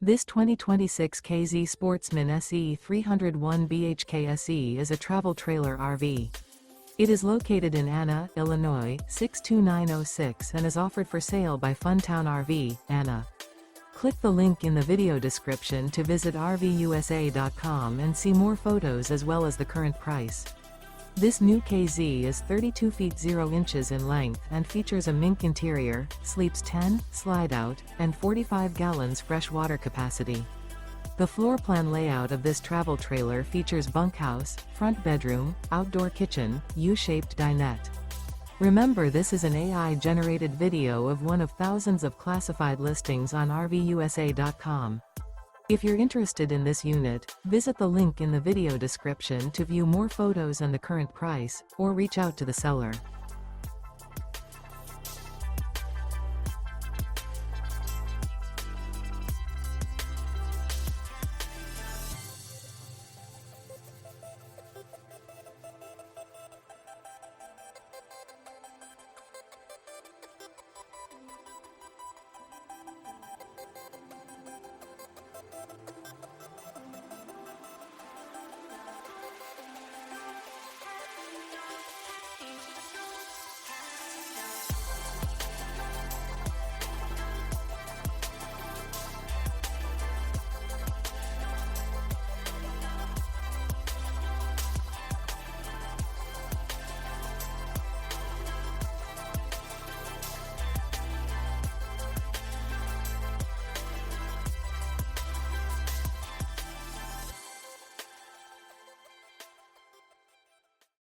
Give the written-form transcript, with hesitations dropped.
This 2026 K-Z Sportsmen SE 301 BHK SE is a travel trailer RV. It is located in Anna, Illinois, 62906 and is offered for sale by Funtown RV, Anna. Click the link in the video description to visit RVUSA.com and see more photos as well as the current price. This new KZ is 32 feet 0 inches in length and features a MINK interior, sleeps 10, Slideout, and 45 gallons fresh water capacity. The floor plan layout of this travel trailer features bunkhouse, front bedroom, outdoor kitchen, U-shaped dinette. Remember, this is an AI-generated video of one of thousands of classified listings on RVUSA.com. If you're interested in this unit, visit the link in the video description to view more photos and the current price, or reach out to the seller.